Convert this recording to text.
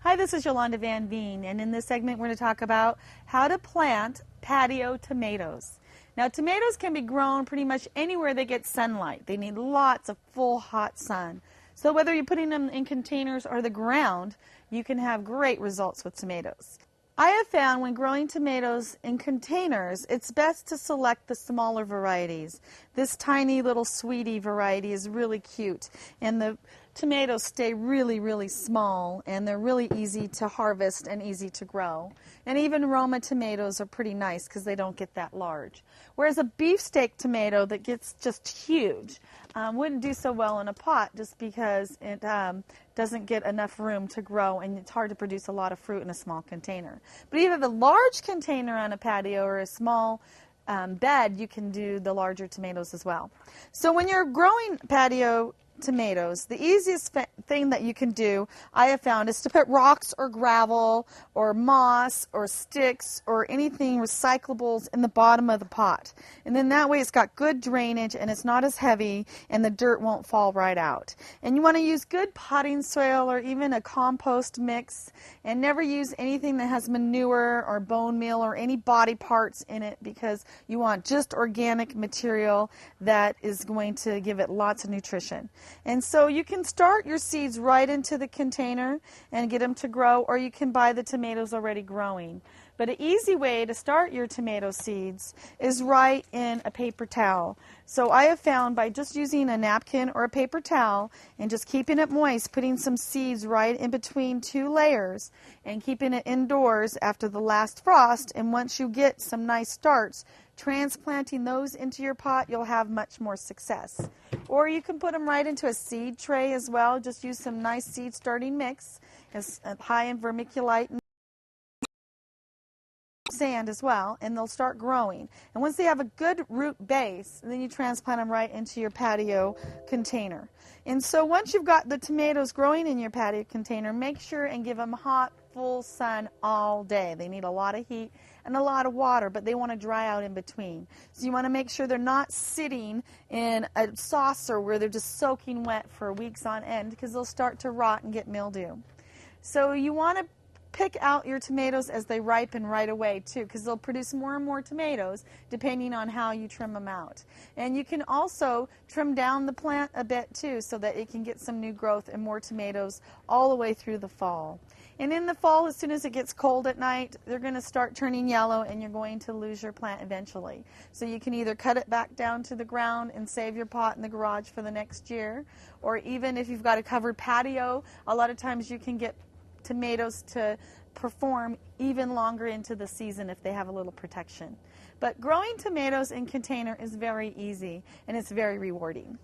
Hi, this is Yolanda Van Veen, and in this segment we're going to talk about how to plant patio tomatoes. Now, tomatoes can be grown pretty much anywhere they get sunlight. They need lots of full, hot sun. So whether you're putting them in containers or the ground, you can have great results with tomatoes. I have found when growing tomatoes in containers, it's best to select the smaller varieties. This tiny little sweetie variety is really cute, and the tomatoes stay really, really small, and they're really easy to harvest and easy to grow. And even Roma tomatoes are pretty nice because they don't get that large. Whereas a beefsteak tomato that gets just huge wouldn't do so well in a pot just because it doesn't get enough room to grow, and it's hard to produce a lot of fruit in a small container. But either the large container on a patio or a small bed, you can do the larger tomatoes as well. So when you're growing patio tomatoes, the easiest thing that you can do, I have found, is to put rocks or gravel or moss or sticks or anything recyclables in the bottom of the pot. And then that way it's got good drainage and it's not as heavy and the dirt won't fall right out. And you want to use good potting soil or even a compost mix, and never use anything that has manure or bone meal or any body parts in it, because you want just organic material that is going to give it lots of nutrition. And so you can start your seeds right into the container and get them to grow, or you can buy the tomatoes already growing. But an easy way to start your tomato seeds is right in a paper towel. So I have found by just using a napkin or a paper towel and just keeping it moist, putting some seeds right in between two layers and keeping it indoors after the last frost, and once you get some nice starts, transplanting those into your pot, you'll have much more success. Or you can put them right into a seed tray as well. Just use some nice seed starting mix. It's high in vermiculite and sand as well, and they'll start growing. And once they have a good root base, then you transplant them right into your patio container. And so once you've got the tomatoes growing in your patio container, make sure and give them hot, full sun all day. They need a lot of heat and a lot of water, but they want to dry out in between. So you want to make sure they're not sitting in a saucer where they're just soaking wet for weeks on end, because they'll start to rot and get mildew. So you want to pick out your tomatoes as they ripen right away too, because they'll produce more and more tomatoes depending on how you trim them out. And you can also trim down the plant a bit too, so that it can get some new growth and more tomatoes all the way through the fall. And in the fall, as soon as it gets cold at night, they're going to start turning yellow and you're going to lose your plant eventually. So you can either cut it back down to the ground and save your pot in the garage for the next year, or even if you've got a covered patio, a lot of times you can get tomatoes to perform even longer into the season if they have a little protection. But growing tomatoes in container is very easy and it's very rewarding.